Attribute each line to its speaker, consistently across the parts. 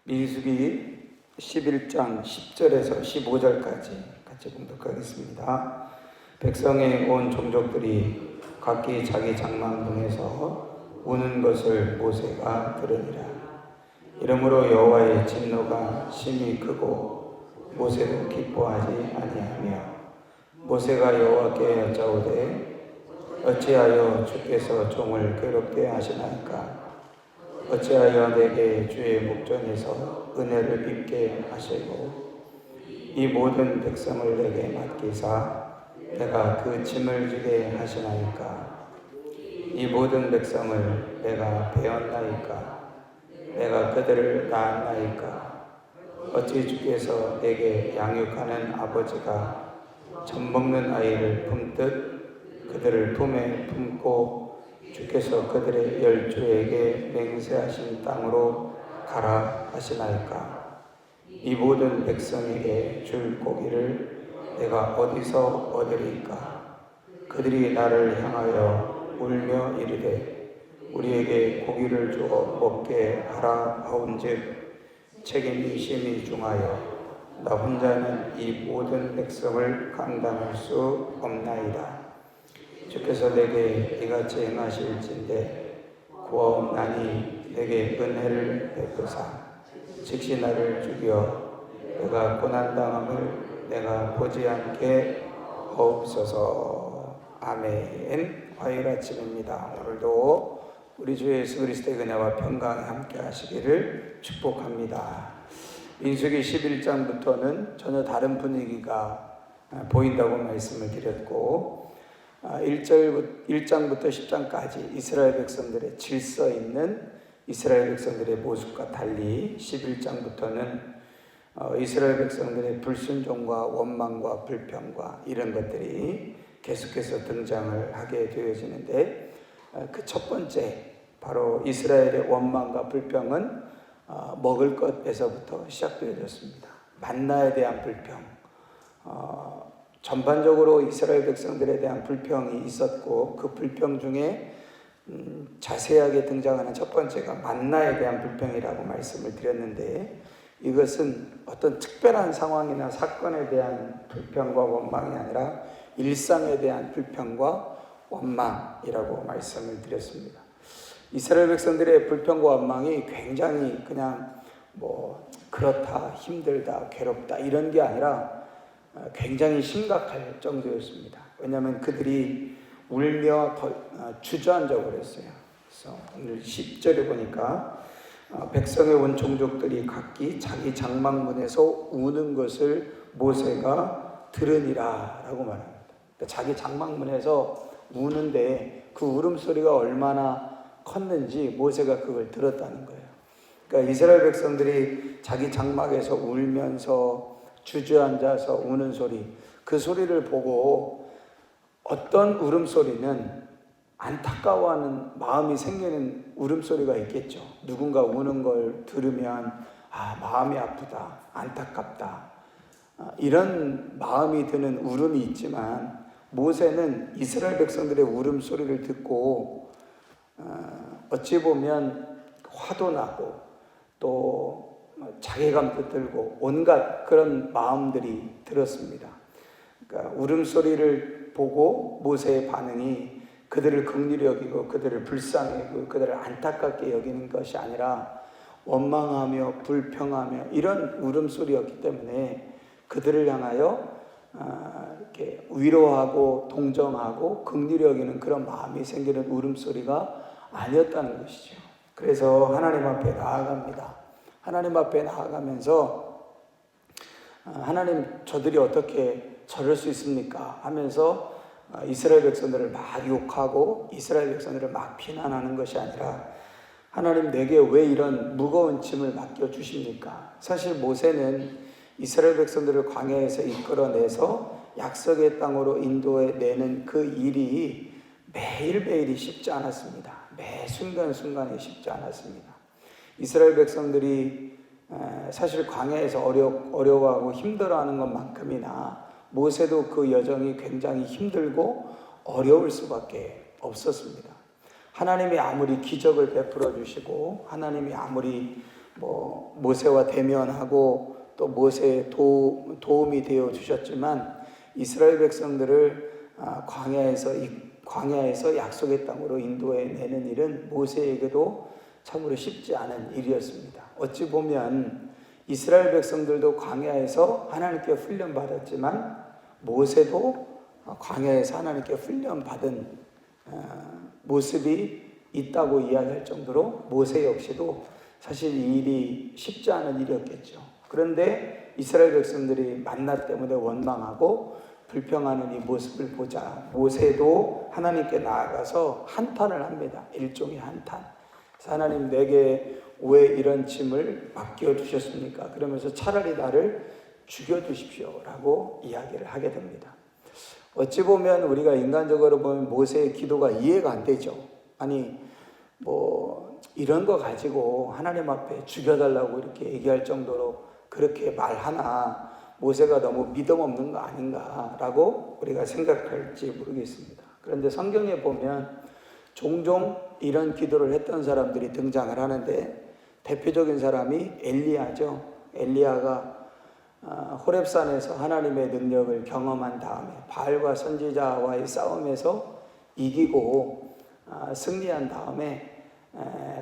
Speaker 1: 민수기 11장 10절에서 15절까지 같이 봉독하겠습니다. 백성의 온 종족들이 각기 자기 장막문에서 우는 것을 모세가 들으니라. 이러므로 여호와의 진노가 심히 크고 모세도 기뻐하지 아니하며 모세가 여호와께 여짜오되 어찌하여 주께서 종을 괴롭게 하시나이까? 어찌하여 내게 주의 목전에서 은혜를 입게 하시고 이 모든 백성을 내게 맡기사 내가 그 짐을 지게 하시나이까? 이 모든 백성을 내가 배웠나이까? 내가 그들을 낳았나이까? 어찌 주께서 내게 양육하는 아버지가 젖먹는 아이를 품듯 그들을 품에 품고 주께서 그들의 열조에게 맹세하신 땅으로 가라 하시나이까? 이 모든 백성에게 줄 고기를 내가 어디서 얻으리까? 그들이 나를 향하여 울며 이르되 우리에게 고기를 주어 먹게 하라 하온즉 책임이 심히 중하여 나 혼자는 이 모든 백성을 감당할 수 없나이다. 주께서 내게 이같이 행하실진대 구하옵나니 내게 은혜를 베푸사 즉시 나를 죽여 내가 고난당함을 내가 보지 않게 하옵소서. 아멘. 화요일 아침입니다. 오늘도 우리 주 예수 그리스도의 은혜와 평강이 함께 하시기를 축복합니다. 민수기 11장부터는 전혀 다른 분위기가 보인다고 말씀을 드렸고 1장부터 10장까지 이스라엘 백성들의 질서 있는 이스라엘 백성들의 모습과 달리 11장부터는 이스라엘 백성들의 불순종과 원망과 불평과 이런 것들이 계속해서 등장을 하게 되어지는데 그 첫 번째 바로 이스라엘의 원망과 불평은 먹을 것에서부터 시작되어졌습니다. 만나에 대한 불평, 전반적으로 이스라엘 백성들에 대한 불평이 있었고 그 불평 중에 자세하게 등장하는 첫 번째가 만나에 대한 불평이라고 말씀을 드렸는데 이것은 어떤 특별한 상황이나 사건에 대한 불평과 원망이 아니라 일상에 대한 불평과 원망이라고 말씀을 드렸습니다. 이스라엘 백성들의 불평과 원망이 굉장히 그냥 그렇다, 힘들다, 괴롭다 이런 게 아니라 굉장히 심각할 정도였습니다. 왜냐하면 그들이 울며 주저앉아 버렸어요. 그래서 오늘 10절에 보니까 백성의 온 종족들이 각기 자기 장막문에서 우는 것을 모세가 들으니라 라고 말합니다. 그러니까 자기 장막문에서 우는데 그 울음소리가 얼마나 컸는지 모세가 그걸 들었다는 거예요. 그러니까 이스라엘 백성들이 자기 장막에서 울면서 주저앉아서 우는 소리, 그 소리를 보고 어떤 울음소리는 안타까워하는 마음이 생기는 울음소리가 있겠죠. 누군가 우는 걸 들으면 마음이 아프다, 안타깝다 이런 마음이 드는 울음이 있지만 모세는 이스라엘 백성들의 울음소리를 듣고 어찌 보면 화도 나고 또 자괴감도 들고 온갖 그런 마음들이 들었습니다. 그러니까 울음소리를 보고 모세의 반응이 그들을 긍휼히 여기고 그들을 불쌍히 여기고 그들을 안타깝게 여기는 것이 아니라 원망하며 불평하며 이런 울음소리였기 때문에 그들을 향하여 이렇게 위로하고 동정하고 긍휼히 여기는 그런 마음이 생기는 울음소리가 아니었다는 것이죠. 그래서 하나님 앞에 나아갑니다. 하나님 앞에 나아가면서 하나님 저들이 어떻게 저럴 수 있습니까? 하면서 이스라엘 백성들을 막 욕하고 이스라엘 백성들을 막 비난하는 것이 아니라 하나님 내게 왜 이런 무거운 짐을 맡겨주십니까? 사실 모세는 이스라엘 백성들을 광야에서 이끌어내서 약속의 땅으로 인도해내는 그 일이 매일매일이 쉽지 않았습니다. 매 순간순간이 쉽지 않았습니다. 이스라엘 백성들이 사실 광야에서 어려워하고 힘들어하는 것만큼이나 모세도 그 여정이 굉장히 힘들고 어려울 수밖에 없었습니다. 하나님이 아무리 기적을 베풀어 주시고 하나님이 아무리 모세와 대면하고 또 모세의 도움이 되어 주셨지만 이스라엘 백성들을 광야에서 약속의 땅으로 인도해내는 일은 모세에게도 참으로 쉽지 않은 일이었습니다. 어찌 보면 이스라엘 백성들도 광야에서 하나님께 훈련받았지만 모세도 광야에서 하나님께 훈련받은 모습이 있다고 이야기할 정도로 모세 역시도 사실 이 일이 쉽지 않은 일이었겠죠. 그런데 이스라엘 백성들이 만나 때문에 원망하고 불평하는 이 모습을 보자 모세도 하나님께 나아가서 한탄을 합니다. 일종의 한탄. 하나님, 내게 왜 이런 짐을 맡겨주셨습니까? 그러면서 차라리 나를 죽여주십시오 라고 이야기를 하게 됩니다. 어찌 보면 우리가 인간적으로 보면 모세의 기도가 이해가 안 되죠. 아니 이런 거 가지고 하나님 앞에 죽여달라고 이렇게 얘기할 정도로 그렇게 말하나 모세가 너무 믿음 없는 거 아닌가라고 우리가 생각할지 모르겠습니다. 그런데 성경에 보면 종종 이런 기도를 했던 사람들이 등장을 하는데 대표적인 사람이 엘리야죠. 엘리야가 호렙산에서 하나님의 능력을 경험한 다음에 바알과 선지자와의 싸움에서 이기고 승리한 다음에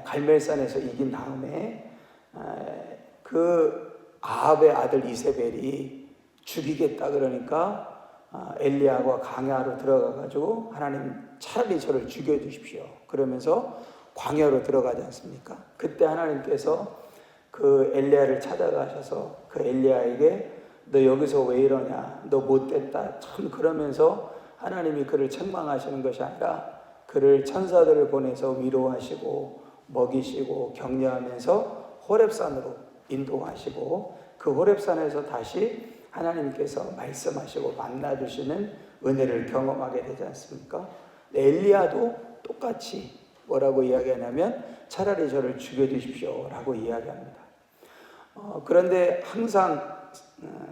Speaker 1: 갈멜산에서 이긴 다음에 그 아합의 아들 이세벨이 죽이겠다 그러니까 엘리야가 광야로 들어가가지고 하나님 차라리 저를 죽여주십시오 그러면서 광야로 들어가지 않습니까? 그때 하나님께서 그 엘리야를 찾아가셔서 그 엘리야에게 너 여기서 왜 이러냐, 너 못됐다 참 그러면서 하나님이 그를 책망하시는 것이 아니라 그를 천사들을 보내서 위로하시고 먹이시고 격려하면서 호렙산으로 인도하시고 그 호렙산에서 다시 하나님께서 말씀하시고 만나주시는 은혜를 경험하게 되지 않습니까? 엘리야도 똑같이 뭐라고 이야기하냐면 차라리 저를 죽여주십시오 라고 이야기합니다. 그런데 항상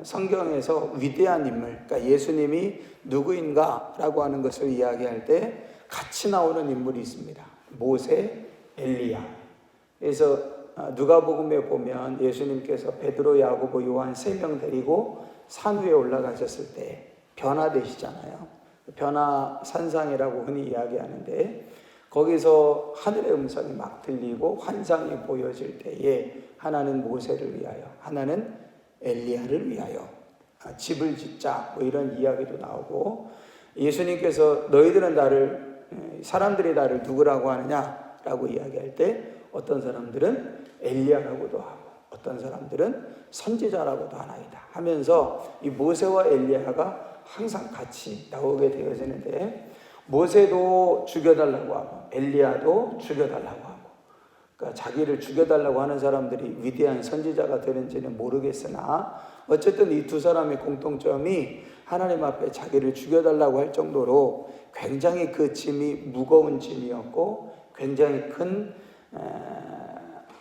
Speaker 1: 성경에서 위대한 인물, 그러니까 예수님이 누구인가 라고 하는 것을 이야기할 때 같이 나오는 인물이 있습니다. 모세, 엘리야. 그래서 누가복음에 보면 예수님께서 베드로, 야고보, 요한 3명 데리고 산 위에 올라가셨을 때 변화되시잖아요. 변화산상이라고 흔히 이야기하는데 거기서 하늘의 음성이 막 들리고 환상이 보여질 때에 하나는 모세를 위하여, 하나는 엘리야를 위하여 집을 짓자 이런 이야기도 나오고 예수님께서 사람들이 나를 누구라고 하느냐라고 이야기할 때 어떤 사람들은 엘리야라고도 하고 어떤 사람들은 선지자라고도 하나이다 하면서 이 모세와 엘리야가 항상 같이 나오게 되어지는데 모세도 죽여달라고 하고 엘리야도 죽여달라고 하고 그러니까 자기를 죽여달라고 하는 사람들이 위대한 선지자가 되는지는 모르겠으나 어쨌든 이 두 사람의 공통점이 하나님 앞에 자기를 죽여달라고 할 정도로 굉장히 그 짐이 무거운 짐이었고 굉장히 큰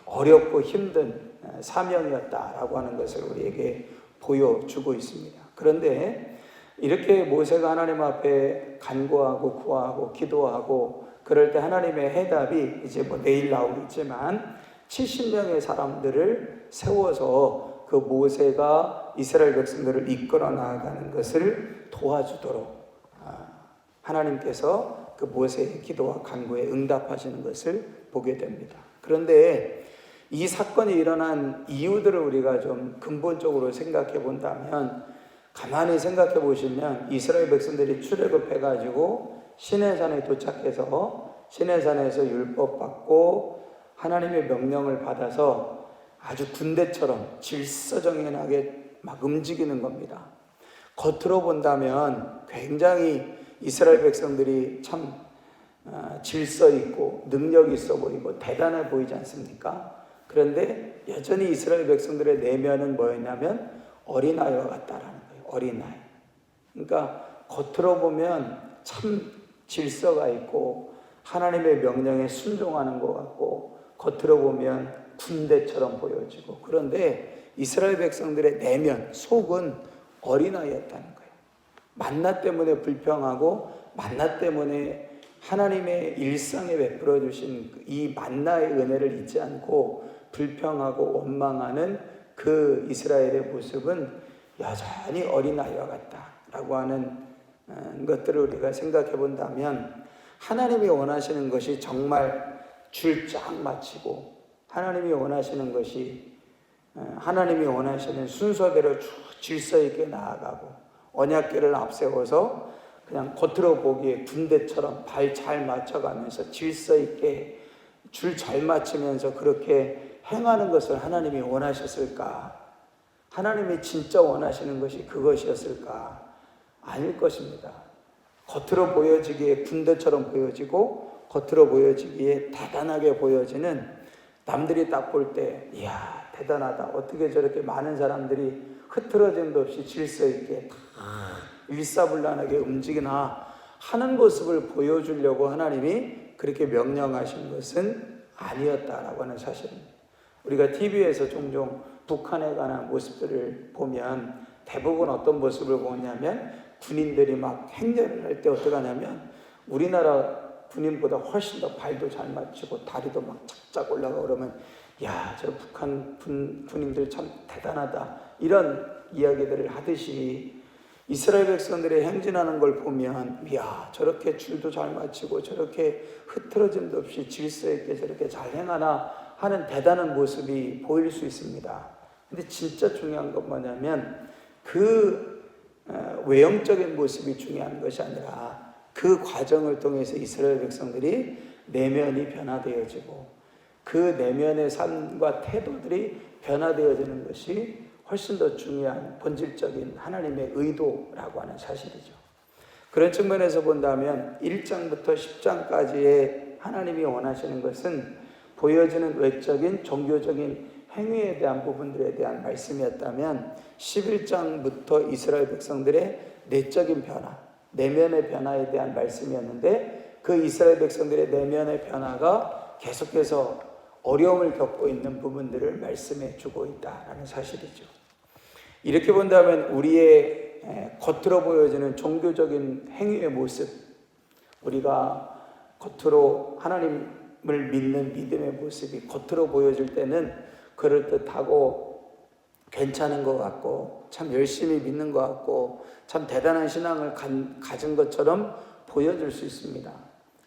Speaker 1: 어렵고 힘든 사명이었다라고 하는 것을 우리에게 보여주고 있습니다. 그런데 이렇게 모세가 하나님 앞에 간구하고 구하고 기도하고 그럴 때 하나님의 해답이 이제 내일 나오겠지만 70명의 사람들을 세워서 그 모세가 이스라엘 백성들을 이끌어 나아가는 것을 도와주도록 하나님께서 그 모세의 기도와 간구에 응답하시는 것을 보게 됩니다. 그런데 이 사건이 일어난 이유들을 우리가 좀 근본적으로 생각해 본다면 가만히 생각해 보시면 이스라엘 백성들이 출애굽해가지고 시내산에 도착해서 시내산에서 율법 받고 하나님의 명령을 받아서 아주 군대처럼 질서정연하게 막 움직이는 겁니다. 겉으로 본다면 굉장히 이스라엘 백성들이 참 질서 있고 능력 있어 보이고 대단해 보이지 않습니까? 그런데 여전히 이스라엘 백성들의 내면은 뭐였냐면 어린아이와 같다라는 거예요. 어린아이. 그러니까 겉으로 보면 참 질서가 있고 하나님의 명령에 순종하는 것 같고 겉으로 보면 군대처럼 보여지고 그런데 이스라엘 백성들의 내면 속은 어린아이였다는 거예요. 만나 때문에 불평하고 만나 때문에 하나님의 일상에 베풀어 주신 이 만나의 은혜를 잊지 않고 불평하고 원망하는 그 이스라엘의 모습은 여전히 어린아이와 같다라고 하는 것들을 우리가 생각해 본다면, 하나님이 원하시는 것이 정말 줄 쫙 맞추고, 하나님이 원하시는 것이 하나님이 원하시는 순서대로 질서 있게 나아가고, 언약궤를 앞세워서 그냥 겉으로 보기에 군대처럼 발 잘 맞춰가면서 질서 있게 줄 잘 맞추면서 그렇게 행하는 것을 하나님이 원하셨을까? 하나님이 진짜 원하시는 것이 그것이었을까? 아닐 것입니다. 겉으로 보여지기에 군대처럼 보여지고, 겉으로 보여지기에 대단하게 보여지는, 남들이 딱 볼 때 이야 대단하다, 어떻게 저렇게 많은 사람들이 흐트러짐도 없이 질서 있게 다 일사불란하게 움직이나 하는 모습을 보여주려고 하나님이 그렇게 명령하신 것은 아니었다라고 하는 사실입니다. 우리가 TV에서 종종 북한에 관한 모습들을 보면 대부분 어떤 모습을 보냐면, 군인들이 막 행렬을 할 때 어떻게 하냐면 우리나라 군인보다 훨씬 더 발도 잘 맞추고 다리도 막 착착 올라가고, 그러면 야, 저 북한 군인들 참 대단하다, 이런 이야기들을 하듯이 이스라엘 백성들이 행진하는 걸 보면 야, 저렇게 줄도 잘 맞추고 저렇게 흐트러짐도 없이 질서 있게 저렇게 잘 행하나 하는 대단한 모습이 보일 수 있습니다. 근데 진짜 중요한 건 뭐냐면 그 외형적인 모습이 중요한 것이 아니라 그 과정을 통해서 이스라엘 백성들이 내면이 변화되어지고, 그 내면의 삶과 태도들이 변화되어지는 것이 훨씬 더 중요한 본질적인 하나님의 의도라고 하는 사실이죠. 그런 측면에서 본다면 1장부터 10장까지의 하나님이 원하시는 것은 보여지는 외적인 종교적인 행위에 대한 부분들에 대한 말씀이었다면, 11장부터 이스라엘 백성들의 내적인 변화, 내면의 변화에 대한 말씀이었는데, 그 이스라엘 백성들의 내면의 변화가 계속해서 어려움을 겪고 있는 부분들을 말씀해 주고 있다는 사실이죠. 이렇게 본다면 우리의 겉으로 보여지는 종교적인 행위의 모습, 우리가 겉으로 하나님을 믿는 믿음의 모습이 겉으로 보여질 때는 그럴듯하고 괜찮은 것 같고 참 열심히 믿는 것 같고 참 대단한 신앙을 가진 것처럼 보여질 수 있습니다.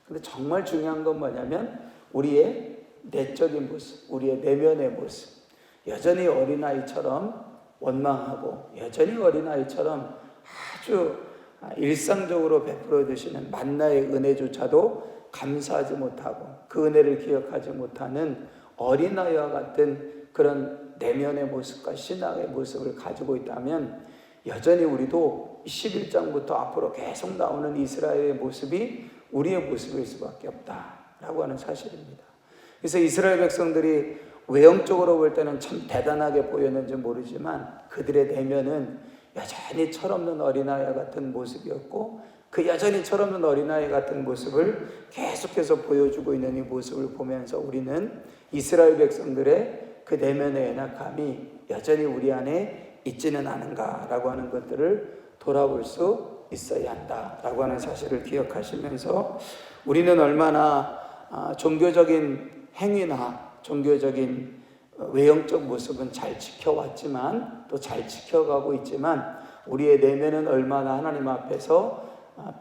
Speaker 1: 근데 정말 중요한 건 뭐냐면 우리의 내적인 모습, 우리의 내면의 모습, 여전히 어린아이처럼 원망하고 여전히 어린아이처럼 아주 일상적으로 베풀어 주시는 만나의 은혜조차도 감사하지 못하고 그 은혜를 기억하지 못하는 어린아이와 같은 그런 내면의 모습과 신앙의 모습을 가지고 있다면, 여전히 우리도 11장부터 앞으로 계속 나오는 이스라엘의 모습이 우리의 모습일 수밖에 없다라고 하는 사실입니다. 그래서 이스라엘 백성들이 외형적으로 볼 때는 참 대단하게 보였는지 모르지만 그들의 내면은 여전히 철없는 어린아이 같은 모습이었고, 그 여전히 철없는 어린아이 같은 모습을 계속해서 보여주고 있는 이 모습을 보면서 우리는 이스라엘 백성들의 그 내면의 연약함이 여전히 우리 안에 있지는 않은가라고 하는 것들을 돌아볼 수 있어야 한다라고 하는 사실을 기억하시면서, 우리는 얼마나 종교적인 행위나 종교적인 외형적 모습은 잘 지켜왔지만 또 잘 지켜가고 있지만 우리의 내면은 얼마나 하나님 앞에서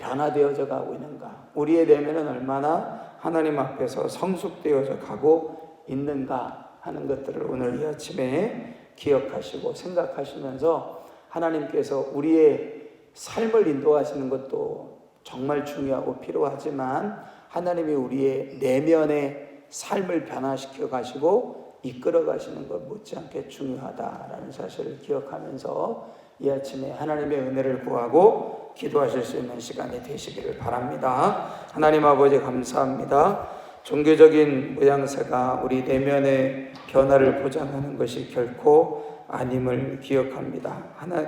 Speaker 1: 변화되어져 가고 있는가, 우리의 내면은 얼마나 하나님 앞에서 성숙되어져 가고 있는가 하는 것들을 오늘 이 아침에 기억하시고 생각하시면서, 하나님께서 우리의 삶을 인도하시는 것도 정말 중요하고 필요하지만 하나님이 우리의 내면의 삶을 변화시켜 가시고 이끌어 가시는 것 못지않게 중요하다라는 사실을 기억하면서 이 아침에 하나님의 은혜를 구하고 기도하실 수 있는 시간이 되시기를 바랍니다. 하나님 아버지 감사합니다. 종교적인 모양새가 우리 내면의 변화를 보장하는 것이 결코 아님을 기억합니다.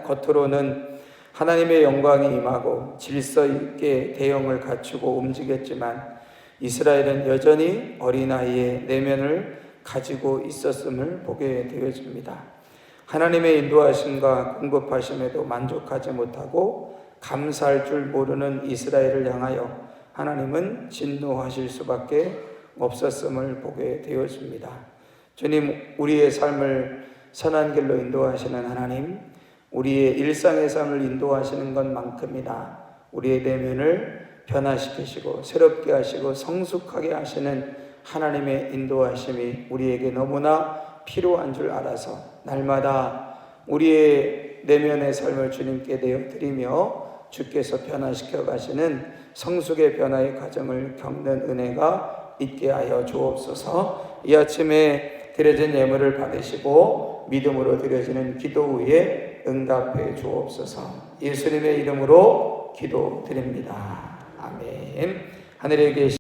Speaker 1: 겉으로는 하나님의 영광이 임하고 질서 있게 대형을 갖추고 움직였지만 이스라엘은 여전히 어린아이의 내면을 가지고 있었음을 보게 되어집니다. 하나님의 인도하심과 공급하심에도 만족하지 못하고 감사할 줄 모르는 이스라엘을 향하여 하나님은 진노하실 수밖에 없었음을 보게 되어집니다. 주님, 우리의 삶을 선한 길로 인도하시는 하나님, 우리의 일상의 삶을 인도하시는 것만큼이나 우리의 내면을 변화시키시고 새롭게 하시고 성숙하게 하시는 하나님의 인도하심이 우리에게 너무나 필요한 줄 알아서 날마다 우리의 내면의 삶을 주님께 내어드리며 주께서 변화시켜 가시는 성숙의 변화의 과정을 겪는 은혜가 있게 하여 주옵소서. 이 아침에 드려진 예물을 받으시고 믿음으로 드려지는 기도 후에 응답해 주옵소서. 예수님의 이름으로 기도드립니다. 아멘. 하늘에 계신